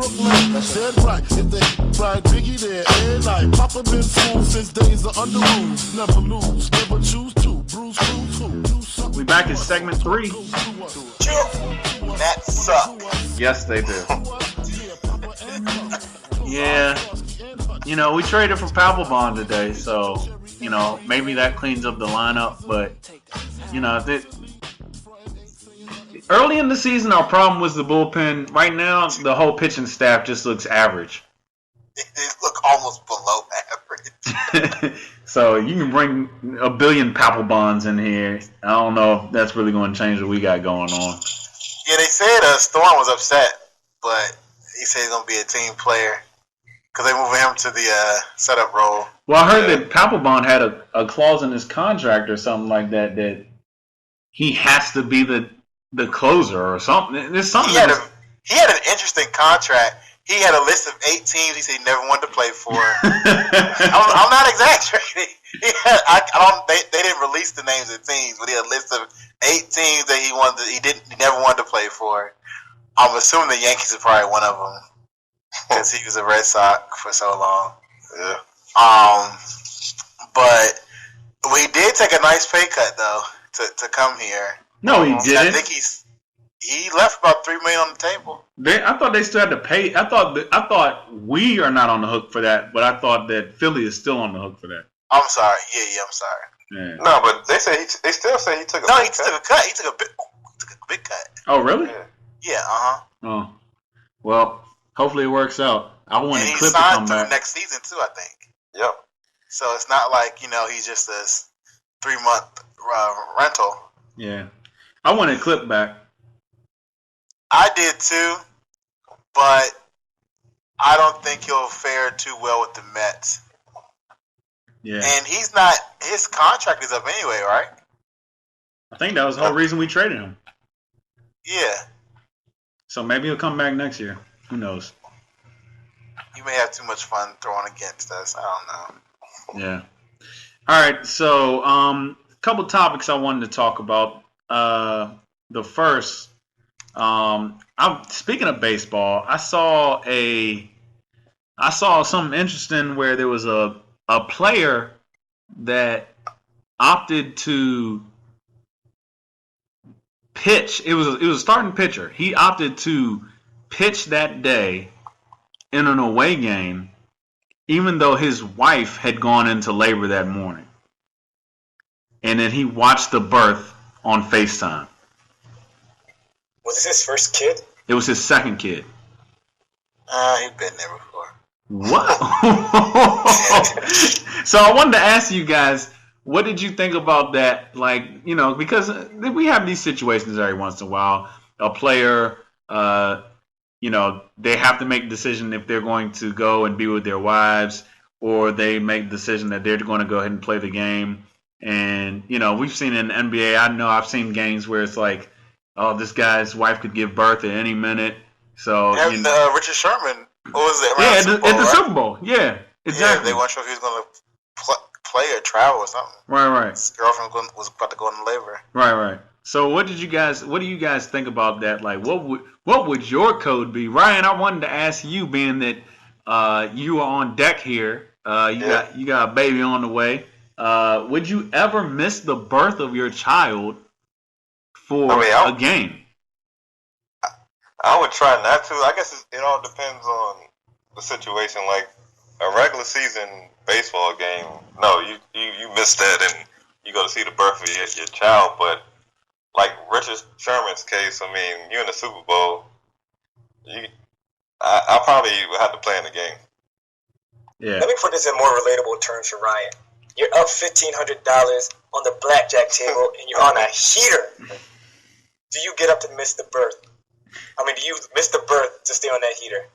Brooklyn. That's dead right. If they right, Biggie there every night. Papa been school since days of under rules. Never lose, never choose to. Bruce Cruz who? We back in segment 3. That suck. Yes, they do. Yeah. You know, we traded for Papelbon today, so, you know, maybe that cleans up the lineup, but, you know, early in the season, our problem was the bullpen. Right now, the whole pitching staff just looks average. They look almost below average. So you can bring a billion Papelbons in here. I don't know if that's really going to change what we got going on. Yeah, they said Storm was upset, but he said he's going to be a team player because they moving him to the setup role. Well, I heard that Papelbon had a clause in his contract or something like that that he has to be the closer or something. There's something. He had an interesting contract. He had a list of 8 teams he said he never wanted to play for. I'm not exaggerating. They didn't release the names of teams, but he had a list of 8 teams that he never wanted to play for. I'm assuming the Yankees are probably one of them because he was a Red Sox for so long. Yeah. But we did take a nice pay cut though to come here. No, he didn't. I think he left about $3 million on the table. I thought they still had to pay. I thought we are not on the hook for that, but I thought that Philly is still on the hook for that. I'm sorry. Yeah, I'm sorry. Yeah. No, but they still say he took a he took a cut. He took a big cut. Oh, really? Yeah. Oh, well, hopefully it works out. I want to Clip to come back next season too, I think. Yep. So it's not like he's just a 3-month rental. Yeah, I wanted Clip back. I did too, but I don't think he'll fare too well with the Mets. Yeah. And his contract is up anyway, right? I think that was the whole reason we traded him. Yeah. So maybe he'll come back next year. Who knows? He may have too much fun throwing against us. I don't know. Yeah. All right. So, a couple topics I wanted to talk about. The first, speaking of baseball, I saw something interesting where there was a player that opted to pitch. It was a starting pitcher. He opted to pitch that day in an away game, even though his wife had gone into labor that morning. And then he watched the birth on FaceTime. Was this his first kid? It was his second kid. He'd been there before. What? So I wanted to ask you guys, what did you think about that? Like, because we have these situations every once in a while. A player, they have to make a decision if they're going to go and be with their wives, or they make the decision that they're going to go ahead and play the game. And, we've seen in the NBA, I've seen games where it's like, oh, this guy's wife could give birth at any minute. So and Richard Sherman, what was it? At the Super Bowl. Yeah, exactly. Yeah, they weren't sure if he was going to play or travel or something. Right. His girlfriend was about to go into labor. Right. So what do you guys think about that? Like, what would your code be? Ryan, I wanted to ask you, being that you are on deck here, you got a baby on the way. Would you ever miss the birth of your child for a game? I would try not to. I guess it all depends on the situation. Like a regular season baseball game, no, you miss that and you go to see the birth of your child. But like Richard Sherman's case, I mean, you're in the Super Bowl. I probably would have to play in the game. Yeah. Let me put this in more relatable terms for Ryan. You're up $1,500 on the blackjack table, and you're on a heater. Do you get up to miss the birth? I mean, do you miss the birth to stay on that heater?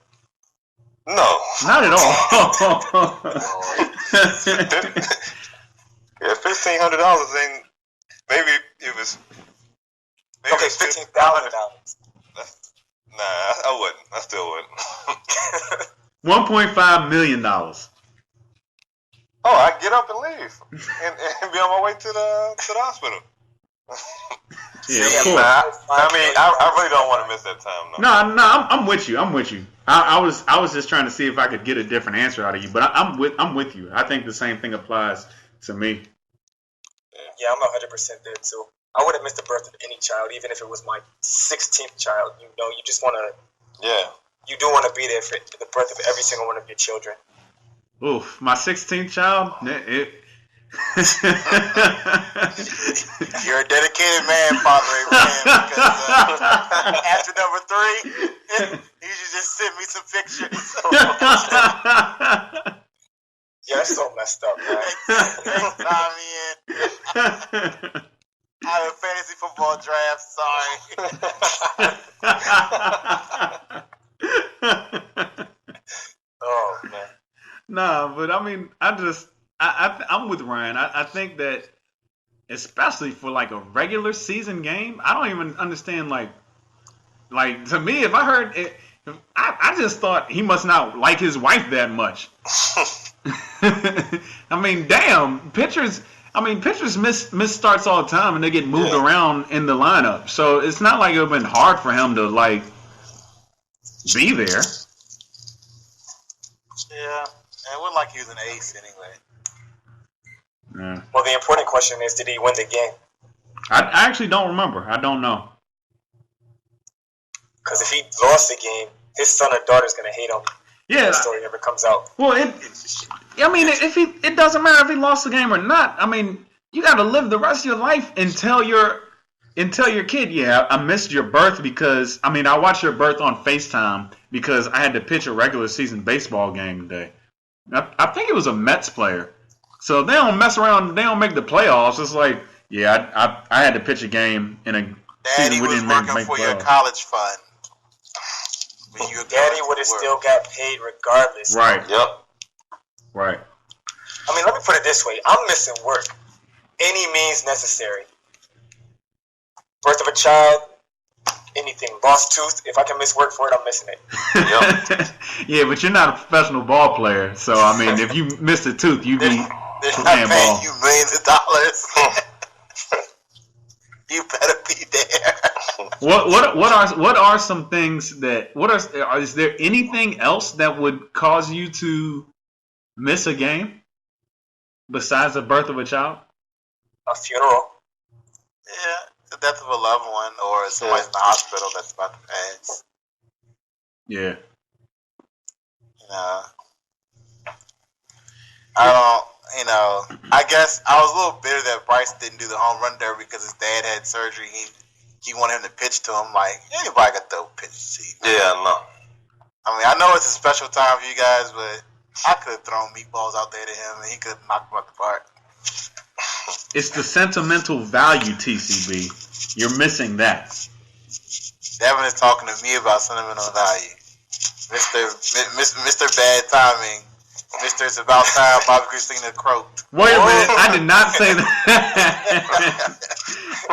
No. Not at all. Yeah, $1,500 ain't. Maybe it was. Maybe okay, $15,000. Nah, I wouldn't. I still wouldn't. $1.5 million. Oh, I get up and leave, and be on my way to the hospital. Yeah, Yeah, of course. I mean, I really don't want to miss that time. No. No, I'm with you. I'm with you. I was just trying to see if I could get a different answer out of you, but I'm with you. I think the same thing applies to me. Yeah, I'm 100% there too. I wouldn't miss the birth of any child, even if it was my 16th child. You know, you just want to. Yeah. You do want to be there for the birth of every single one of your children. Oof, my 16th child. You're a dedicated man, Father Abraham, because after number 3, you should just send me some pictures. Yeah, that's so messed up, man. Sign me in. I have a fantasy football draft, sorry. Oh, man. Nah, but I mean, I'm with Ryan. I think that especially for like a regular season game, I don't even understand like to me, if I heard it, I just thought he must not like his wife that much. I mean, damn, pitchers miss starts all the time and they get moved around in the lineup. So it's not like it would have been hard for him to like be there. Yeah, it wasn't like he was an ace anyway. Yeah. Well, the important question is, did he win the game? I actually don't remember. I don't know. Because if he lost the game, his son or daughter is going to hate him. Yeah. The story never comes out. Well, it doesn't matter if he lost the game or not. I mean, you got to live the rest of your life and tell your kid, yeah, I missed your birth because I watched your birth on FaceTime because I had to pitch a regular season baseball game today. I think it was a Mets player. So they don't mess around. They don't make the playoffs. It's like, yeah, I had to pitch a game in a Daddy season we was didn't working make for your playoffs. college fund. Daddy would have still got paid regardless. Right. Yep. Right. I mean, let me put it this way. I'm missing work. Any means necessary. Birth of a child, anything. Lost tooth, if I can miss work for it, I'm missing it. Yep. Yeah, but you're not a professional ball player. So, I mean, if you miss a tooth, you be They're not playing paying ball. you millions of dollars. You better be there. What are some things that is there anything else that would cause you to miss a game besides the birth of a child? A funeral. Yeah, the death of a loved one or somebody's in the hospital that's about to pass. Yeah. I guess I was a little bitter that Bryce didn't do the home run derby because his dad had surgery. He wanted him to pitch to him. Like, anybody could throw pitches to you. Yeah, no. I mean, I know it's a special time for you guys, but I could have thrown meatballs out there to him and he could have knocked them out the park. It's the sentimental value, TCB. You're missing that. Devin is talking to me about sentimental value. Mr. Bad Timing. Mr. It's About Time, Bobby Christina croaked. Wait a minute. I did not say that.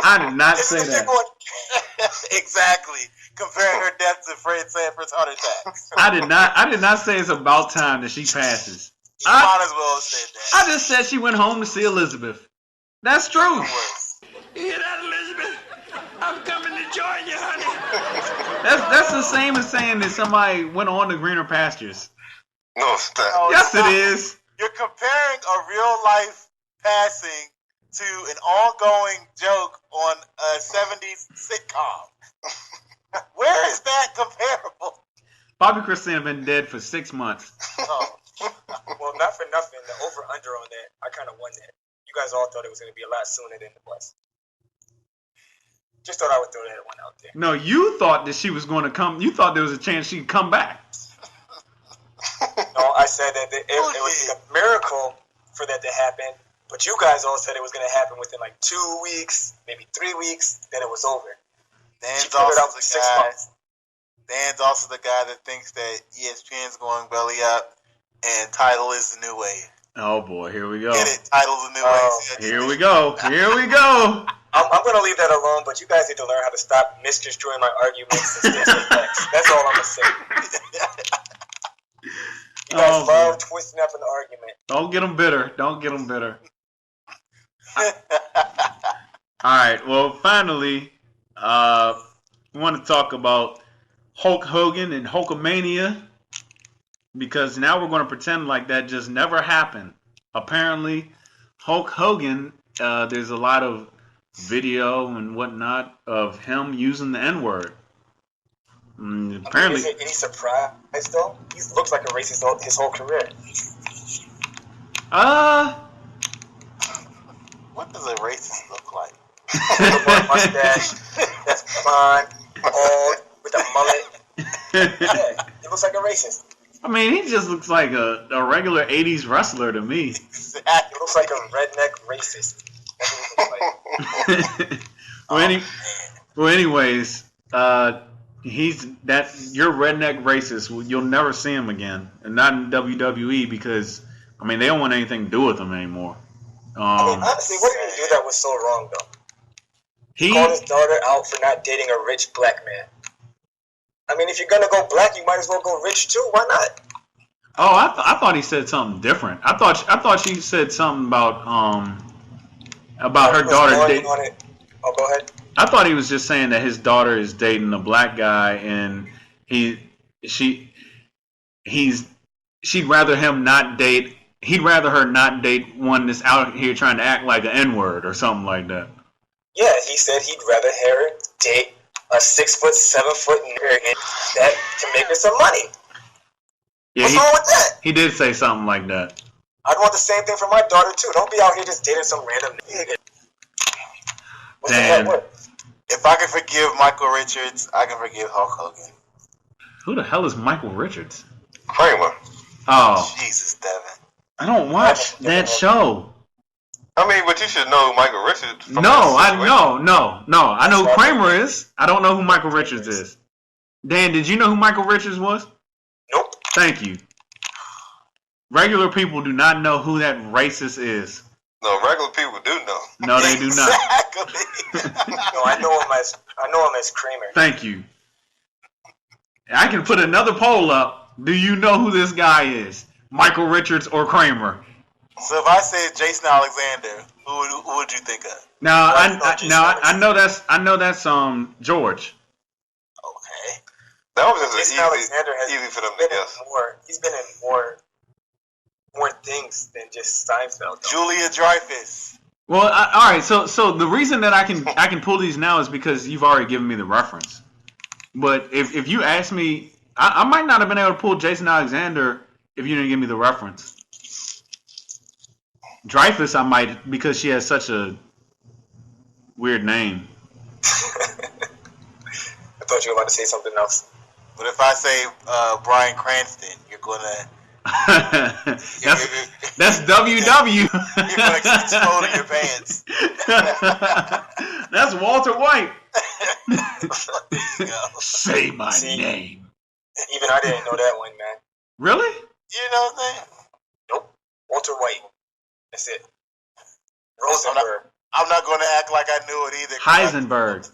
I did not say that. Exactly. Comparing her death to Fred Sanford's heart attacks. I did not say it's about time that she passes. You might as well have said that. I just said she went home to see Elizabeth. That's true. It was. You hear that, Elizabeth? I'm coming to join you, honey. That's the same as saying that somebody went on to greener pastures. No, stop. Oh, Yes, stop. it is. You're comparing a real life passing to an ongoing joke on a 70s sitcom. Where is that comparable? Bobby Christina been dead for 6 months. Oh. Well, not for nothing. The over-under on that, I kind of won that. You guys all thought it was going to be a lot sooner than it was. Just thought I would throw that one out there. No, you thought that she was going to come. You thought there was a chance she'd come back. No, I said that it would be a miracle for that to happen. But you guys all said it was going to happen within like 2 weeks, maybe 3 weeks. Then it was over. Dan's She put it also out for the 6 guy. months. Dan's also the guy that thinks that ESPN's going belly up and Tidal is the new wave. Oh boy, here we go. Get it? Tidal's the new wave. Here we go. Here we go. I'm going to leave that alone, but you guys need to learn how to stop misconstruing my arguments and stick to facts. That's all I'm going to say. You guys love twisting up an argument. Don't get them bitter. Don't get them bitter. All right. Well, finally, We want to talk about Hulk Hogan and Hulkamania because now we're going to pretend like that just never happened. Apparently, Hulk Hogan, there's a lot of video and whatnot of him using the N-word. Apparently, is it any surprise though? He looks like a racist his whole career. What does a racist look like? With a one mustache, that's blonde, old, with a mullet. Yeah, he looks like a racist. I mean, he just looks like a regular 80s wrestler to me. Exactly. He looks like a redneck racist. That's what he looks like. Anyways, you're redneck racist. You'll never see him again, and not in WWE because I mean they don't want anything to do with him anymore. I mean, honestly, what did he do that was so wrong though? He He called his daughter out for not dating a rich black man. I mean, if you're gonna go black, you might as well go rich too. Why not? Oh, I thought he said something different. I thought she said something about her daughter dating. Oh, go ahead. I thought he was just saying that his daughter is dating a black guy, and she'd rather him not date. He'd rather her not date one that's out here trying to act like an N-word or something like that. Yeah, he said he'd rather her date a 6 foot, 7 foot nigger that can make her some money. Yeah, What's wrong with that? he did say something like that. I'd want the same thing for my daughter too. Don't be out here just dating some random nigga. What's Damn. the word? If I can forgive Michael Richards, I can forgive Hulk Hogan. Who the hell is Michael Richards? Kramer. Oh, Jesus, Devin. I don't watch that show. I mean, but you should know who Michael Richards. From No, that situation. no. I know who Kramer is. I don't know who Michael Richards is. Dan, did you know who Michael Richards was? Nope. Thank you. Regular people do not know who that racist is. No, regular people do know. No, they do not. Exactly. No, I know him as Kramer. Thank you. I can put another poll up. Do you know who this guy is? Michael Richards or Kramer? So if I said Jason Alexander, who would you think of? Now, Well, I know that's George. Okay. That was just Jason easy Alexander has for them to been in guess. he's been in more things than just Seinfeld. Though. Julia Dreyfus. Well, all right. So the reason that I can pull these now is because you've already given me the reference. But if you ask me, I might not have been able to pull Jason Alexander if you didn't give me the reference. Dreyfus, I might because she has such a weird name. I thought you were about to say something else. But if I say Bryan Cranston, you're gonna that's WW. you're gonna explode in your pants. That's Walter White. There you go. Say my See? name. Even I didn't know that one, man. Really? You know what I'm saying? Nope. Walter White. That's it. Rosenberg. I'm not gonna act like I knew it either. Heisenberg.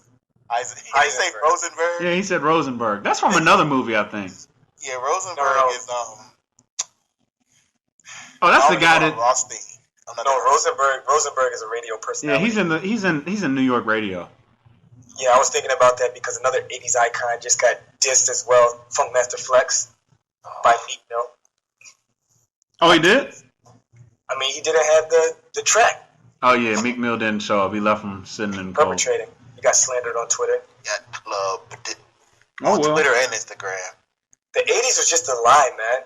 Did you say Rosenberg? Yeah, he said Rosenberg. That's from another movie, I think. Yeah, Rosenberg No. is Oh, that's the guy that. Rothstein. No, Rosenberg is a radio Yeah, personality. he's in New York radio. Yeah, I was thinking about that because another 80s icon just got dissed as well. Funkmaster Flex by Meek Mill. Oh, he did? I mean, he didn't have the track. Oh yeah, Meek Mill didn't show up. He left him sitting in the cold. Perpetrating. He got slandered on Twitter. Got clubbed Oh on well. Twitter and Instagram. The 80s was just a lie, man.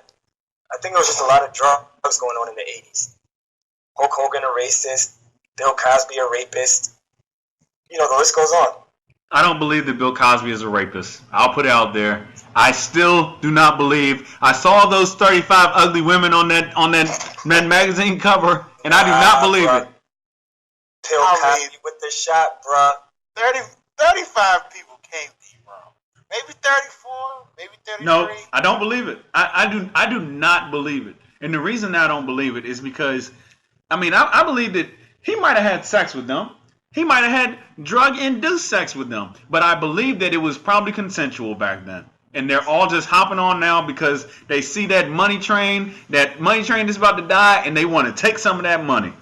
I think there was just a lot of drugs going on in the 80s. Hulk Hogan a racist. Bill Cosby a rapist. You know, the list goes on. I don't believe that Bill Cosby is a rapist. I'll put it out there. I still do not believe. I saw those 35 ugly women on that magazine cover, and I do not believe bruh. it. Bill Cosby with the shot, bruh. 35 people can't be wrong. Maybe 34, maybe 33. No, I don't believe it. I do not believe it. And the reason I don't believe it is because, I mean, I believe that he might have had sex with them. He might have had drug-induced sex with them. But I believe that it was probably consensual back then. And they're all just hopping on now because they see that money train is about to die, and they want to take some of that money.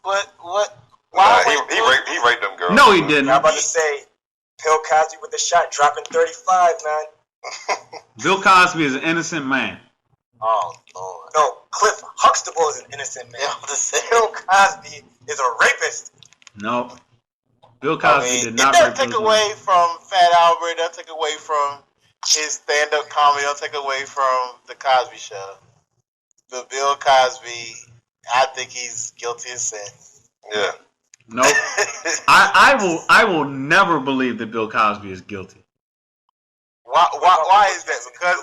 But what? Nah, Why? he raped them girls. No, he didn't. I'm about to say, Bill Cosby with the shot, dropping 35, man. Bill Cosby is an innocent man. Oh Lord. No, Cliff Huxtable is an innocent man. Bill Cosby is a rapist. No. Bill Cosby did not It rape doesn't take those away women. from Fat Albert. It doesn't take away from his stand-up comedy. It doesn't take away from the Cosby Show. But Bill Cosby, I think he's guilty of sin. Yeah. No. I will never believe that Bill Cosby is guilty. Why is that?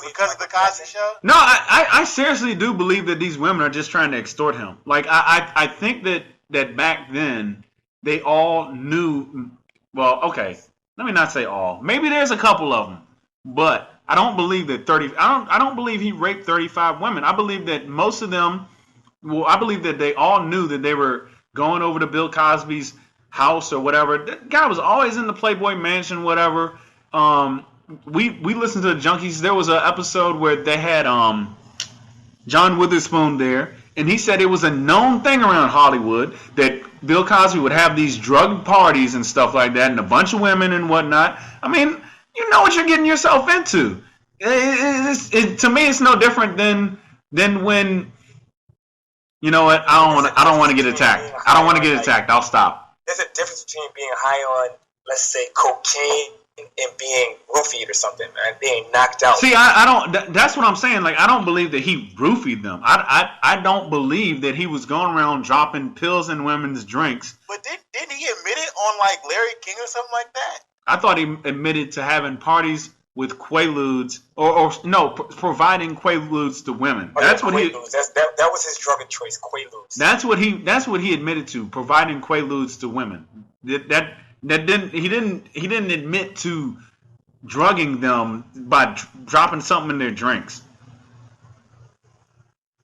Because of the Cosby Show? No, I seriously do believe that these women are just trying to extort him. Like I think that back then they all knew. Well, okay, let me not say all. Maybe there's a couple of them, but I don't believe that I don't believe he raped 35 women. I believe that most of them. Well, I believe that they all knew that they were going over to Bill Cosby's house or whatever. That guy was always in the Playboy Mansion, whatever. We listened to the Junkies. There was an episode where they had John Witherspoon there, and he said it was a known thing around Hollywood that Bill Cosby would have these drug parties and stuff like that, and a bunch of women and whatnot. I mean, you know what you're getting yourself into. To me, it's no different than when. You know what? I don't want to get attacked. I don't want to get attacked. I'll stop. There's a difference between being high on, let's say, cocaine and being roofied or something, man. Being knocked out. See, I don't. That's what I'm saying. Like, I don't believe that he roofied them. I don't believe that he was going around dropping pills in women's drinks. But didn't he admit it on like Larry King or something like that? I thought he admitted to having parties with Quaaludes, providing Quaaludes to women. That's what Quaaludes. That was his drug of choice, Quaaludes. That's what he admitted to, providing Quaaludes to women. He didn't admit to drugging them by dropping something in their drinks.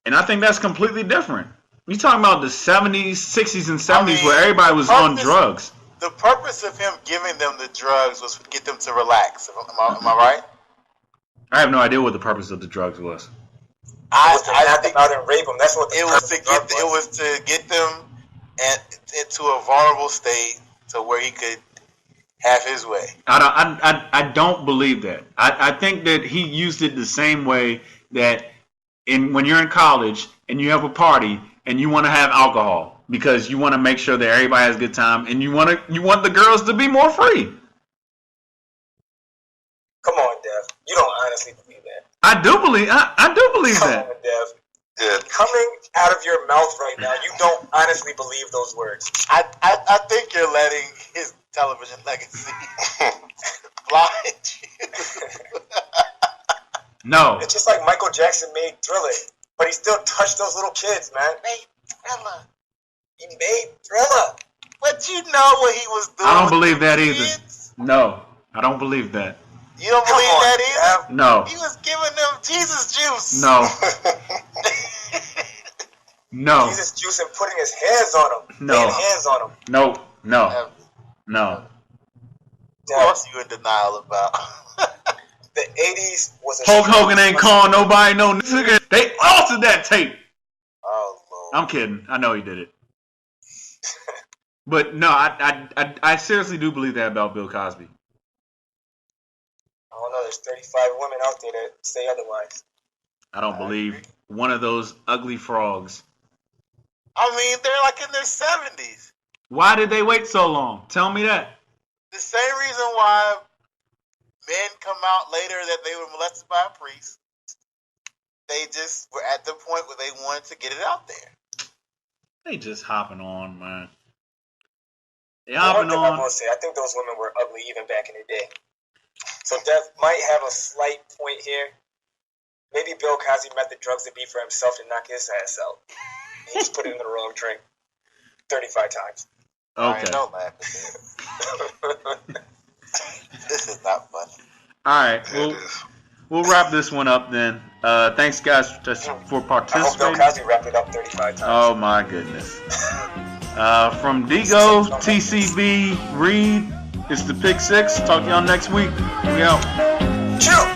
And I think that's completely different. You're talking about the 70s, 60s, and 70s where everybody was on drugs. The purpose of him giving them the drugs was to get them to relax. Am I right? I have no idea what the purpose of the drugs was. I think out and rape them. That's what it was to get them into a vulnerable state to where he could have his way. I don't believe that. I think that he used it the same way that when you're in college and you have a party and you want to have alcohol because you want to make sure that everybody has a good time and you want the girls to be more free. Come on, Dev. You don't honestly believe that. I do believe that. Come on, Dev. Yeah. Coming out of your mouth right now, you don't honestly believe those words. I think you're letting his television legacy blind you. No. It's just like Michael Jackson made Thriller, but he still touched those little kids, man. He made Thriller. But you know what he was doing. I don't believe that kids? either. No, I don't believe that. You don't believe that either? No. He was giving them Jesus juice. No. No. Jesus juice and putting his hands on them. No. Laying hands on them. No. What else are you in denial about? The 80s was a Hulk Hogan ain't calling nobody no nigga. They altered that tape. Oh, Lord. I'm kidding. I know he did it. But no, I seriously do believe that about Bill Cosby. I don't know. There's 35 women out there that say otherwise. I don't believe one of those ugly frogs. I mean, they're like in their 70s. Why did they wait so long? Tell me that. The same reason why men come out later that they were molested by a priest. They just were at the point where they wanted to get it out there. They just hopping on, man. They One hopping thing I on. will say, I think those women were ugly even back in the day. So Dev might have a slight point here. Maybe Bill Cosby met the drugs to be for himself to knock his ass out. He just put it in the wrong drink 35 times. Okay. Right, don't laugh at that. This is not funny. All right. We'll wrap this one up then. Thanks, guys, for I hope Bill participating. Cosby wrapped it up 35 times. Oh, my goodness. From Digo, TCB, Reed, it's the Pick Six. Talk to y'all next week. We out. Chill.